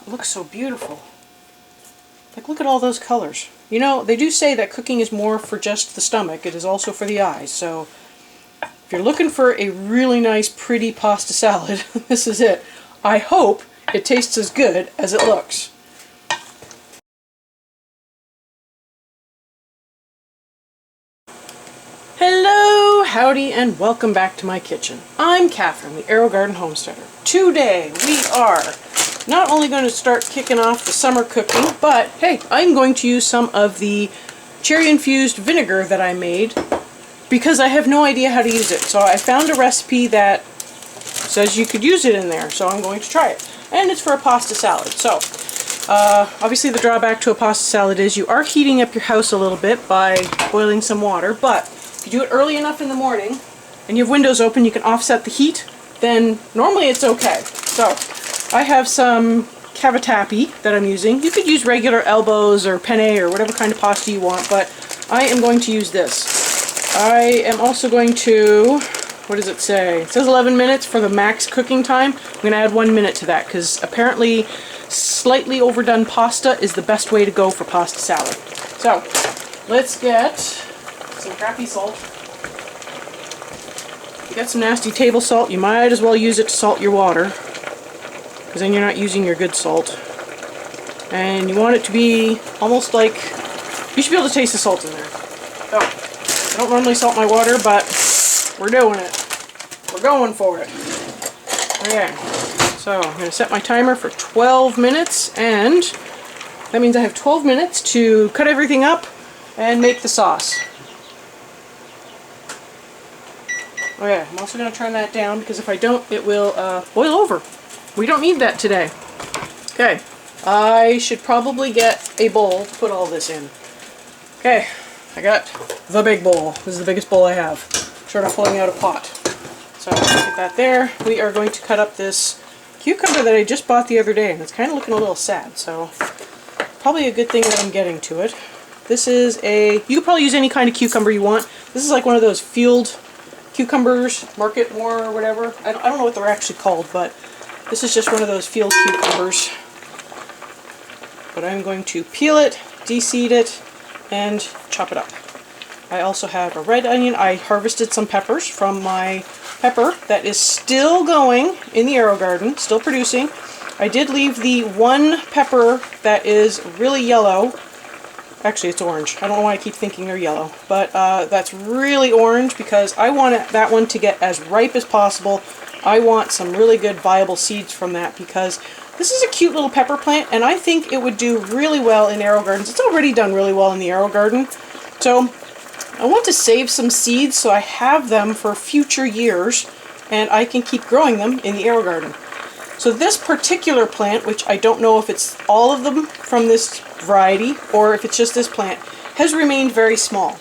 it looks so beautiful. Like, look at all those colors. You know, they do say that cooking is more for just the stomach. It is also for the eyes. So if you're looking for a really nice, pretty pasta salad, this is it. I hope it tastes as good as it looks. Hello, howdy, and welcome back to my kitchen. I'm Kathryn, the Aerogarden Homesteader. Today we are not only going to start kicking off the summer cooking, but hey, I'm going to use some of the cherry-infused vinegar that I made because I have no idea how to use it. So I found a recipe that says you could use it in there, so I'm going to try it. And it's for a pasta salad. So obviously the drawback to a pasta salad is you are heating up your house a little bit by boiling some water, but if you do it early enough in the morning and you have windows open, you can offset the heat, then normally it's okay. So I have some cavatappi that I'm using. You could use regular elbows or penne or whatever kind of pasta you want, but I am going to use this. I am also going to, what does it say? It says 11 minutes for the max cooking time. I'm going to add 1 minute to that because apparently slightly overdone pasta is the best way to go for pasta salad. So let's get some crappy salt. If you got some nasty table salt, you might as well use it to salt your water, because then you're not using your good salt. And you want it to be almost like, you should be able to taste the salt in there. So, I don't normally salt my water, but we're doing it. We're going for it. Okay, so I'm going to set my timer for 12 minutes, and that means I have 12 minutes to cut everything up and make the sauce. Okay, I'm also going to turn that down because if I don't, it will boil over. We don't need that today. Okay, I should probably get a bowl to put all this in. Okay, I got the big bowl. This is the biggest bowl I have. Short of pulling out a pot. So get that there. We are going to cut up this cucumber that I just bought the other day, and it's kind of looking a little sad, so probably a good thing that I'm getting to it. This is a, you could probably use any kind of cucumber you want. This is like one of those field cucumbers, market more or whatever. I don't know what they're actually called, but this is just one of those field cucumbers. But I'm going to peel it, de-seed it, and chop it up. I also have a red onion. I harvested some peppers from my pepper that is still going in the Aerogarden, still producing. I did leave the one pepper that is really yellow. Actually, it's orange. I don't know why I keep thinking they're yellow, but that's really orange because I want that one to get as ripe as possible. I want some really good viable seeds from that because this is a cute little pepper plant, and I think it would do really well in Aerogardens. It's already done really well in the Aerogarden, so I want to save some seeds so I have them for future years, and I can keep growing them in the Aerogarden. So this particular plant, which I don't know if it's all of them from this variety or if it's just this plant, has remained very small.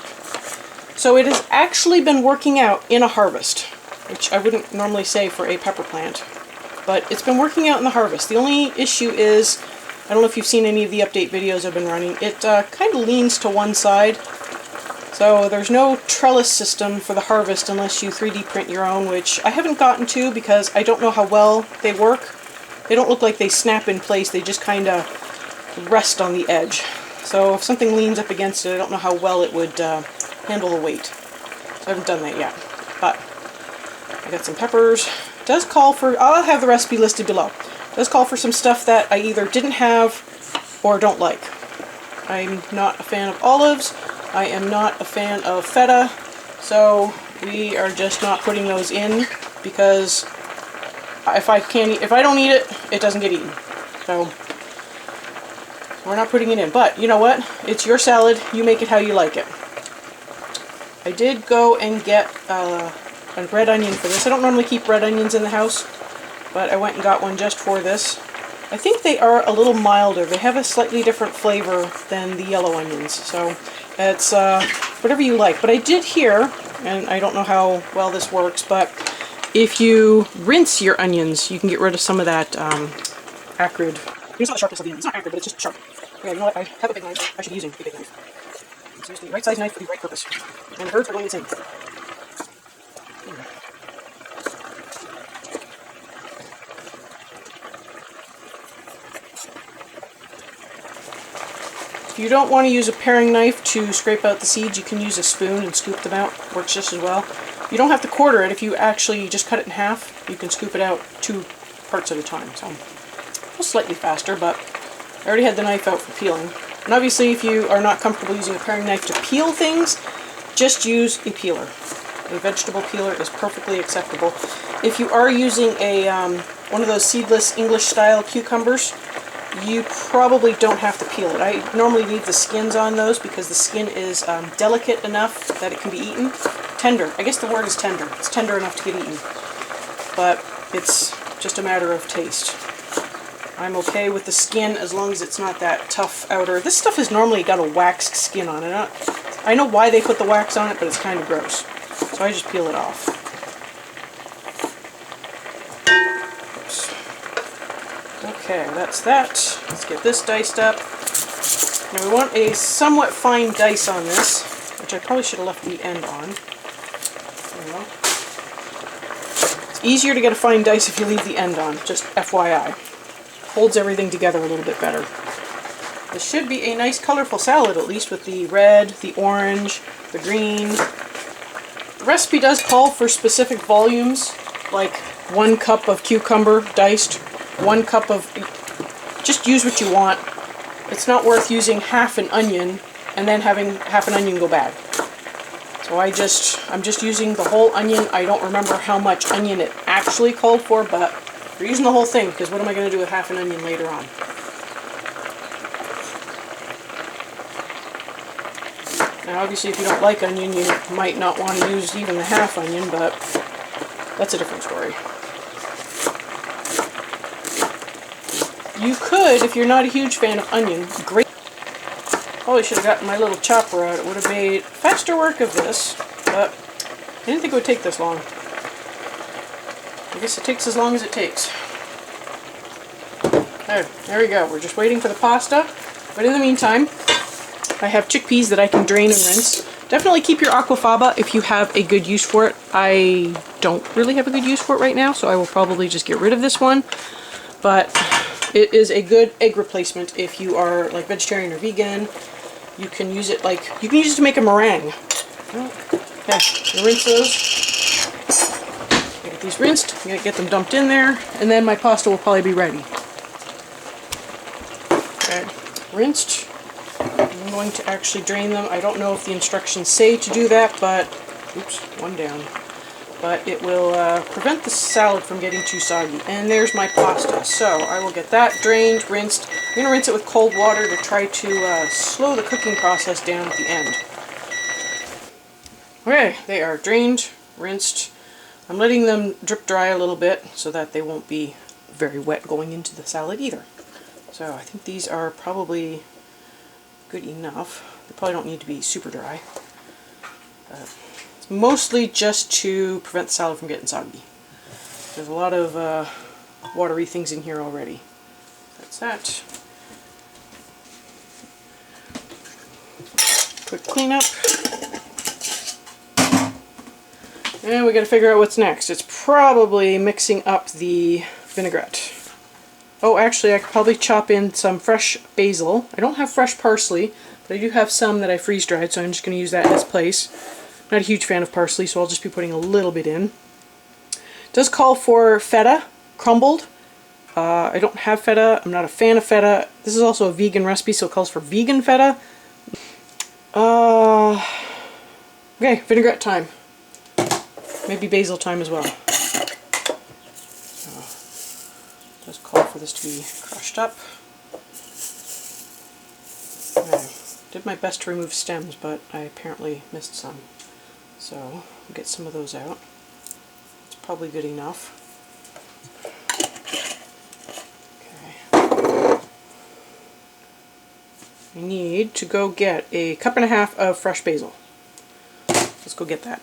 So it has actually been working out in a harvest, which I wouldn't normally say for a pepper plant, but it's been working out in the harvest. The only issue is, I don't know if you've seen any of the update videos I've been running, it kind of leans to one side. So there's no trellis system for the harvest unless you 3D print your own, which I haven't gotten to because I don't know how well they work. They don't look like they snap in place, they just kind of rest on the edge. So if something leans up against it, I don't know how well it would handle the weight. So I haven't done that yet. But I got some peppers. It does call for, I'll have the recipe listed below. It does call for some stuff that I either didn't have or don't like. I'm not a fan of olives. I am not a fan of feta, so we are just not putting those in because if I don't eat it, it doesn't get eaten. So we're not putting it in. But you know what? It's your salad. You make it how you like it. I did go and get a red onion for this. I don't normally keep red onions in the house, but I went and got one just for this. I think they are a little milder. They have a slightly different flavor than the yellow onions, so it's whatever you like. But I did hear, and I don't know how well this works, but if you rinse your onions, you can get rid of some of that acrid. You saw the sharpness of the onion. It's not acrid, but it's just sharp. Okay, you know what? I have a big knife. I should be using a big knife. Let's use the right size knife for the right purpose. And the birds are going insane. you don't want to use a paring knife to scrape out the seeds, you can use a spoon and scoop them out. Works just as well. You don't have to quarter it. If you actually just cut it in half, you can scoop it out 2 parts at a time. So just slightly faster, but I already had the knife out for peeling. And obviously, if you are not comfortable using a paring knife to peel things, just use a peeler. A vegetable peeler is perfectly acceptable. If you are using a one of those seedless English-style cucumbers, you probably don't have to peel it. I normally leave the skins on those because the skin is delicate enough that it can be eaten. Tender. I guess the word is tender. It's tender enough to get eaten. But it's just a matter of taste. I'm okay with the skin as long as it's not that tough outer. This stuff has normally got a waxed skin on it. I know why they put the wax on it, but it's kind of gross. So I just peel it off. Okay, that's that. Let's get this diced up. Now we want a somewhat fine dice on this, which I probably should have left the end on. There we go. It's easier to get a fine dice if you leave the end on, just FYI. Holds everything together a little bit better. This should be a nice colorful salad, at least with the red, the orange, the green. The recipe does call for specific volumes, like 1 cup of cucumber diced, 1 cup of... Just use what you want. It's not worth using half an onion and then having half an onion go bad. So I'm just using the whole onion. I don't remember how much onion it actually called for, but we're using the whole thing because what am I going to do with half an onion later on? Now obviously if you don't like onion, you might not want to use even the half onion, but that's a different story. You could, if you're not a huge fan of onion, grate. Probably should have gotten my little chopper out. It would have made faster work of this, but I didn't think it would take this long. I guess it takes as long as it takes. There we go. We're just waiting for the pasta. But in the meantime, I have chickpeas that I can drain and rinse. Definitely keep your aquafaba if you have a good use for it. I don't really have a good use for it right now, so I will probably just get rid of this one. But it is a good egg replacement if you are like vegetarian or vegan. You can use it to make a meringue. Okay, you rinse those. Get these rinsed. I'm gonna get them dumped in there, and then my pasta will probably be ready. Okay, rinsed. I'm going to actually drain them. I don't know if the instructions say to do that, but oops, one down. But it will prevent the salad from getting too soggy. And there's my pasta. So I will get that drained, rinsed. I'm going to rinse it with cold water to try to slow the cooking process down at the end. Okay, they are drained, rinsed. I'm letting them drip dry a little bit so that they won't be very wet going into the salad either. So I think these are probably good enough. They probably don't need to be super dry. It's mostly just to prevent the salad from getting soggy. There's a lot of watery things in here already. That's that. Quick cleanup. And we got to figure out what's next. It's probably mixing up the vinaigrette. Oh, actually, I could probably chop in some fresh basil. I don't have fresh parsley, but I do have some that I freeze-dried, so I'm just going to use that in its place. Not a huge fan of parsley, so I'll just be putting a little bit in. It does call for feta, crumbled. I don't have feta. I'm not a fan of feta. This is also a vegan recipe, so it calls for vegan feta. Okay, vinaigrette time. Maybe basil time as well. Does call for this to be crushed up. I did my best to remove stems, but I apparently missed some. So we'll get some of those out. It's probably good enough. Okay. I need to go get a cup and a half of fresh basil. Let's go get that.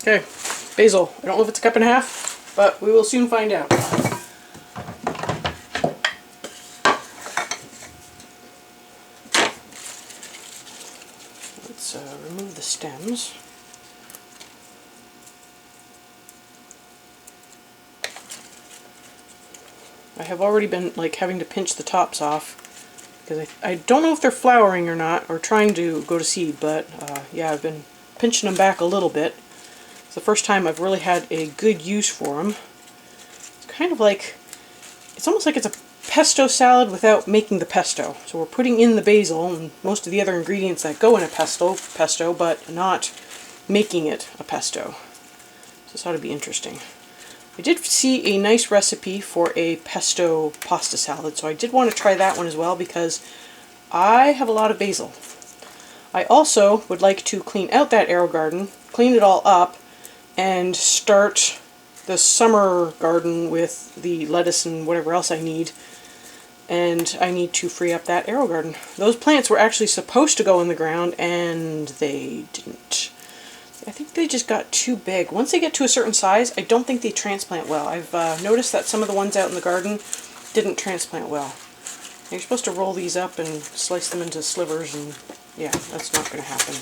Okay, basil. I don't know if it's a cup and a half, but we will soon find out. Let's remove the stems. I have already been having to pinch the tops off because I don't know if they're flowering or not, or trying to go to seed, but yeah, I've been pinching them back a little bit. It's the first time I've really had a good use for them. It's kind of like, it's almost like it's a pesto salad without making the pesto. So we're putting in the basil and most of the other ingredients that go in a pesto, but not making it a pesto. So this ought to be interesting. I did see a nice recipe for a pesto pasta salad, so I did want to try that one as well because I have a lot of basil. I also would like to clean out that Aerogarden, clean it all up, and start the summer garden with the lettuce and whatever else I need. And I need to free up that Aerogarden. Those plants were actually supposed to go in the ground, and they didn't. I think they just got too big. Once they get to a certain size, I don't think they transplant well. I've noticed that some of the ones out in the garden didn't transplant well. You're supposed to roll these up and slice them into slivers, and yeah, that's not going to happen.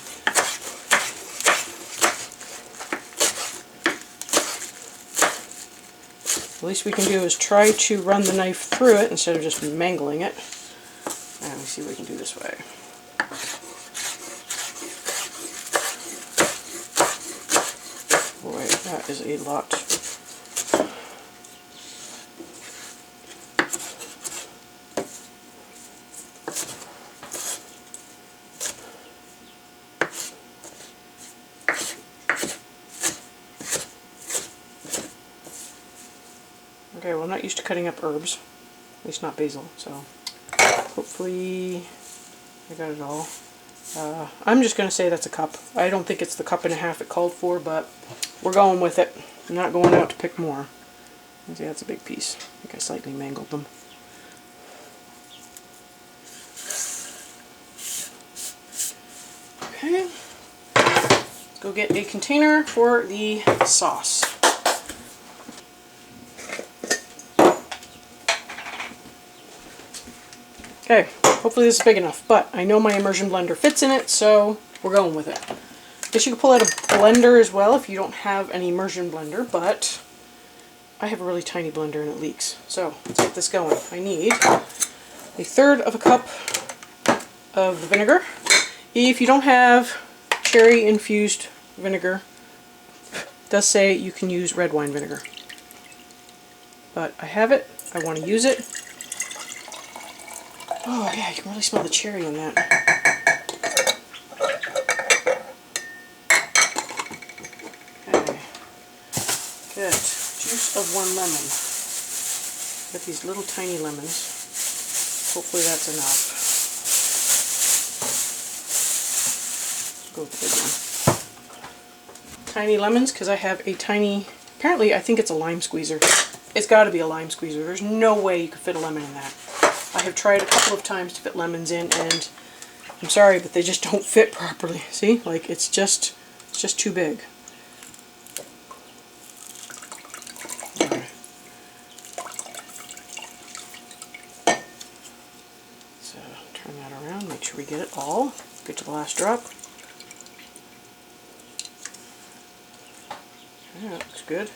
The least we can do is try to run the knife through it instead of just mangling it. And let me see what we can do this way. Boy, that is a lot. Okay, well, I'm not used to cutting up herbs, at least not basil, so hopefully I got it all. I'm just going to say that's a cup. I don't think it's the cup and a half it called for, but we're going with it. I'm not going out to pick more. See, that's a big piece. I think I slightly mangled them. Okay, let's go get a container for the sauce. Okay, hopefully this is big enough, but I know my immersion blender fits in it, so we're going with it. I guess you could pull out a blender as well if you don't have an immersion blender, but I have a really tiny blender and it leaks. So let's get this going. I need 1/3 of a cup of the vinegar. If you don't have cherry infused vinegar, it does say you can use red wine vinegar. But I have it, I want to use it. Oh yeah, you can really smell the cherry in that. Okay. Good. Juice of 1 lemon. Got these little tiny lemons. Hopefully that's enough. Let's go with the big one. Tiny lemons, because I have a tiny, apparently I think it's a lime squeezer. It's got to be a lime squeezer. There's no way you could fit a lemon in that. I have tried a couple of times to fit lemons in, and I'm sorry, but they just don't fit properly. See? Like, it's just too big. Right. So, turn that around, make sure we get it all. Get to the last drop. Yeah, that looks good.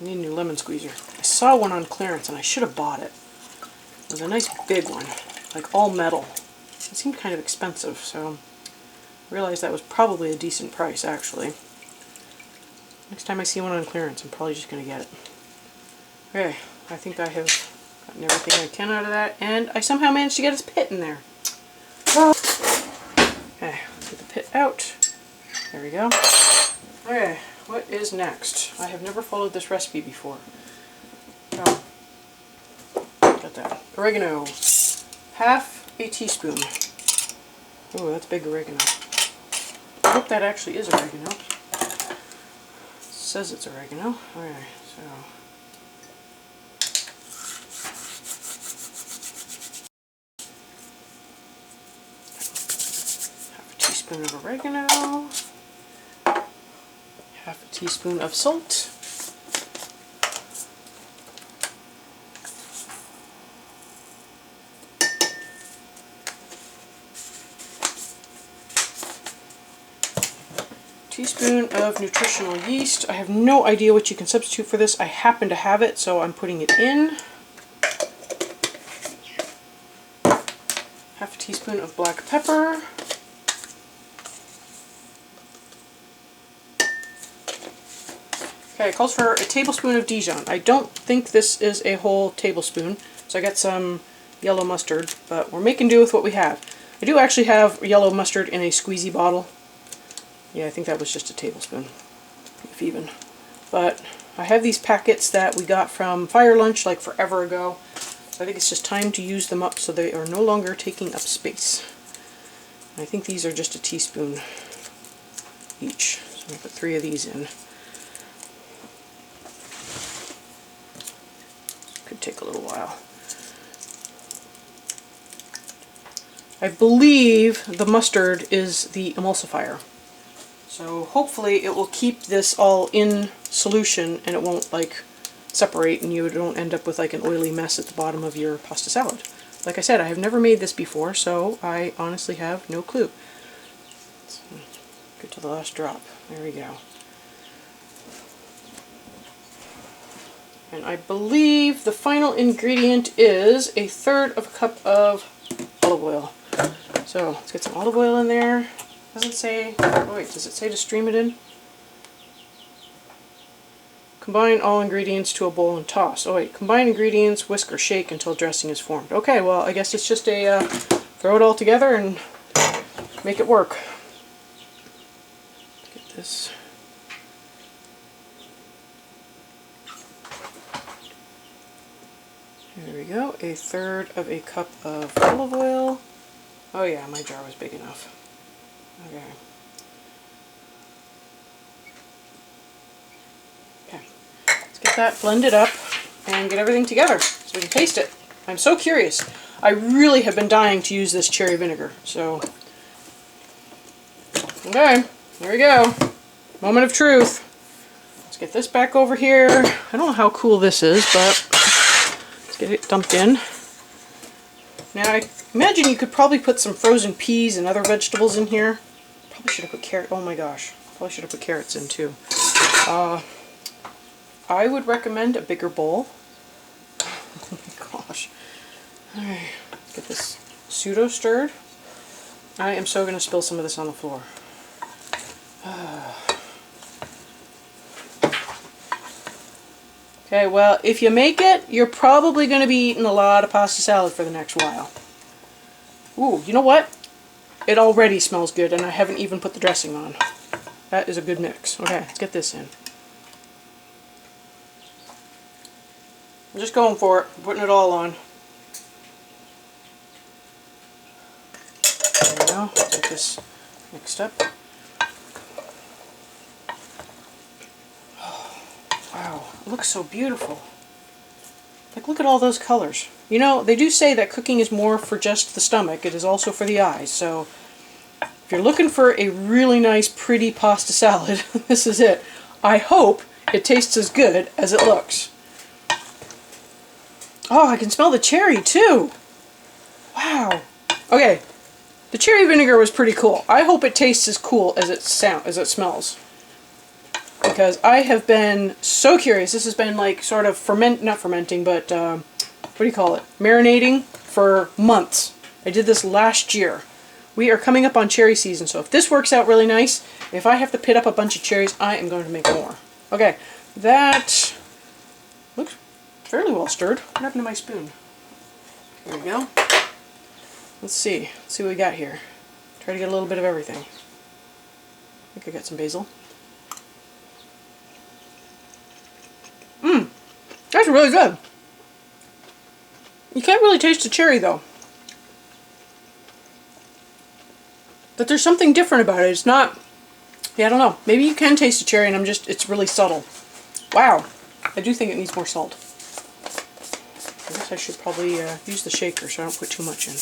I need a new lemon squeezer. I saw one on clearance and I should have bought it. It was a nice big one, like all metal. It seemed kind of expensive, so I realized that was probably a decent price actually. Next time I see one on clearance, I'm probably just going to get it. Okay, I think I have gotten everything I can out of that, and I somehow managed to get its pit in there. Okay, let's get the pit out. There we go. Okay. What is next? I have never followed this recipe before. Oh, got that. Oregano. 1/2 teaspoon. Oh, that's big oregano. I hope that actually is oregano. It says it's oregano. Okay, so. 1/2 teaspoon of oregano. 1/2 teaspoon of salt. teaspoon of nutritional yeast. I have no idea what you can substitute for this. I happen to have it, so I'm putting it in. Half a teaspoon of black pepper. Okay, it calls for a tablespoon of Dijon. I don't think this is a whole tablespoon, so I got some yellow mustard, but we're making do with what we have. I do actually have yellow mustard in a squeezy bottle. Yeah, I think that was just a tablespoon, if even. But I have these packets that we got from Fire Lunch like forever ago, so I think it's just time to use them up so they are no longer taking up space. And I think these are just a teaspoon each, so I'm going to put 3 of these in. Could take a little while. I believe the mustard is the emulsifier. So hopefully it will keep this all in solution and it won't like separate and you don't end up with like an oily mess at the bottom of your pasta salad. Like I said, I have never made this before, so I honestly have no clue. So, get to the last drop. There we go. And I believe the final ingredient is 1/3 of a cup of olive oil. So let's get some olive oil in there. Doesn't say, oh wait, does it say to stream it in? Combine all ingredients to a bowl and toss. Oh wait, combine ingredients, whisk or shake until dressing is formed. Okay, well I guess it's just a throw it all together and make it work. Get this. There we go, 1/3 of a cup of olive oil. Oh yeah, my jar was big enough. Okay. Okay, let's get that blended up and get everything together so we can taste it. I'm so curious. I really have been dying to use this cherry vinegar, so. Okay, there we go. Moment of truth. Let's get this back over here. I don't know how cool this is, but let's get it dumped in. Now I imagine you could probably put some frozen peas and other vegetables in here. Probably should have put carrot. Oh my gosh, probably should have put carrots in too. I would recommend a bigger bowl. Oh my gosh. All right, let's get this pseudo stirred. I am so going to spill some of this on the floor. Okay, well, if you make it, you're probably going to be eating a lot of pasta salad for the next while. Ooh, you know what? It already smells good, and I haven't even put the dressing on. That is a good mix. Okay, let's get this in. I'm just going for it. I'm putting it all on. There we go. Let's get this mixed up. Wow, it looks so beautiful. Like, look at all those colors. You know, they do say that cooking is more for just the stomach. It is also for the eyes. So, if you're looking for a really nice, pretty pasta salad, this is it. I hope it tastes as good as it looks. Oh, I can smell the cherry, too. Wow. Okay, the cherry vinegar was pretty cool. I hope it tastes as cool as it smells. Because I have been so curious. This has been like sort of not fermenting, but what do you call it? Marinating for months. I did this last year. We are coming up on cherry season, so if this works out really nice, if I have to pit up a bunch of cherries, I am going to make more. Okay, that looks fairly well stirred. What happened to my spoon? Here we go. Let's see. Let's see what we got here. Try to get a little bit of everything. I think I got some basil. That's really good. You can't really taste the cherry though. But there's something different about it. It's not, yeah, I don't know. Maybe you can taste the cherry and it's really subtle. Wow. I do think it needs more salt. I guess I should probably use the shaker so I don't put too much in.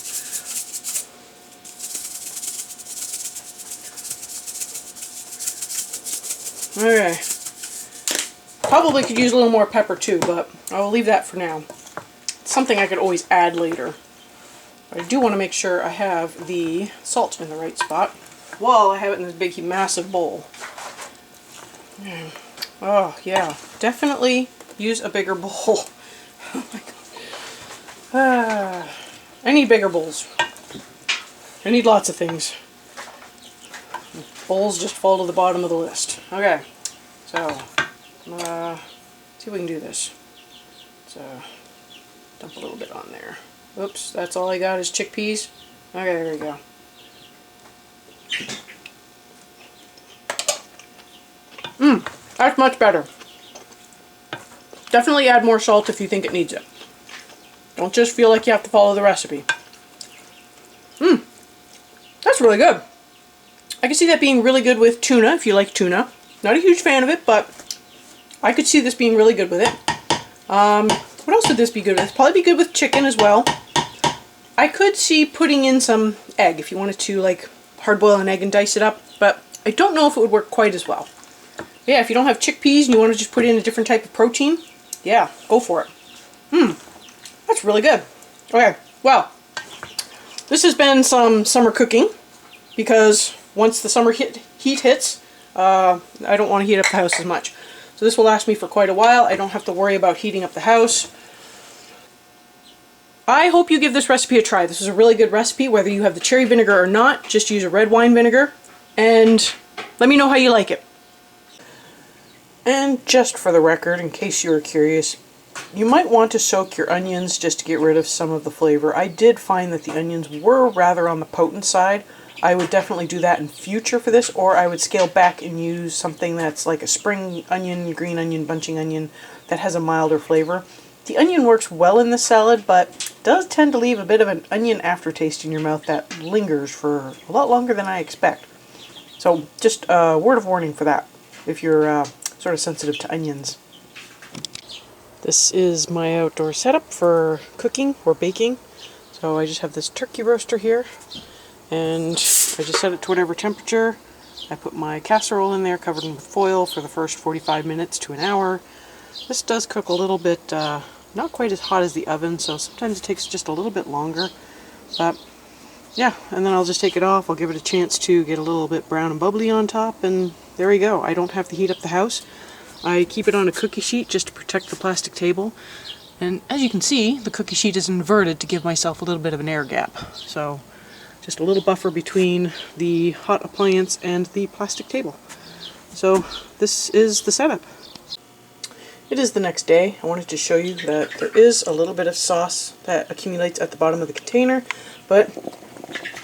Okay. Probably could use a little more pepper too, but I will leave that for now. It's something I could always add later. But I do want to make sure I have the salt in the right spot while I have it in this big, massive bowl. Oh yeah, definitely use a bigger bowl. Oh my god. I need bigger bowls. I need lots of things. Bowls just fall to the bottom of the list. Okay, so see if we can do this. So dump a little bit on there. Oops, that's all I got is chickpeas. Okay, there we go. That's much better. Definitely add more salt if you think it needs it. Don't just feel like you have to follow the recipe. That's really good. I can see that being really good with tuna, if you like tuna. Not a huge fan of it, but I could see this being really good with it. What else would this be good with? Probably be good with chicken as well. I could see putting in some egg if you wanted to like hard boil an egg and dice it up, but I don't know if it would work quite as well. Yeah, if you don't have chickpeas and you want to just put in a different type of protein, yeah, go for it. That's really good. Okay, well, this has been some summer cooking because once the summer heat hits, I don't want to heat up the house as much. So this will last me for quite a while. I don't have to worry about heating up the house. I hope you give this recipe a try. This is a really good recipe, whether you have the cherry vinegar or not. Just use a red wine vinegar and let me know how you like it. And just for the record, in case you were curious, you might want to soak your onions just to get rid of some of the flavor. I did find that the onions were rather on the potent side. I would definitely do that in future for this, or I would scale back and use something that's like a spring onion, green onion, bunching onion that has a milder flavor. The onion works well in this salad, but does tend to leave a bit of an onion aftertaste in your mouth that lingers for a lot longer than I expect. So just a word of warning for that, if you're sort of sensitive to onions. This is my outdoor setup for cooking or baking. So I just have this turkey roaster here, and I just set it to whatever temperature. I put my casserole in there covered with foil for the first 45 minutes to an hour. This does cook a little bit, not quite as hot as the oven, so sometimes it takes just a little bit longer. But yeah, and then I'll just take it off. I'll give it a chance to get a little bit brown and bubbly on top, and there we go. I don't have to heat up the house. I keep it on a cookie sheet just to protect the plastic table. And as you can see, the cookie sheet is inverted to give myself a little bit of an air gap. So just a little buffer between the hot appliance and the plastic table. So this is the setup. It is the next day. I wanted to show you that there is a little bit of sauce that accumulates at the bottom of the container, but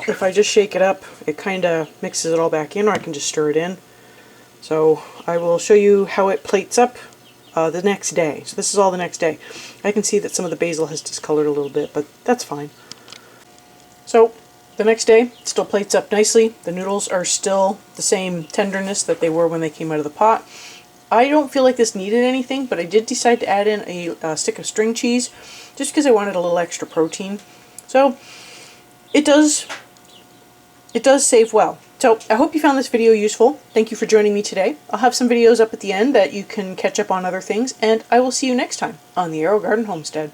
if I just shake it up, it kind of mixes it all back in, or I can just stir it in. So I will show you how it plates up the next day. So this is all the next day. I can see that some of the basil has discolored a little bit, but that's fine. So the next day, it still plates up nicely. The noodles are still the same tenderness that they were when they came out of the pot. I don't feel like this needed anything, but I did decide to add in a stick of string cheese just because I wanted a little extra protein. So it does save well. So I hope you found this video useful. Thank you for joining me today. I'll have some videos up at the end that you can catch up on other things, and I will see you next time on the Aerogarden Homestead.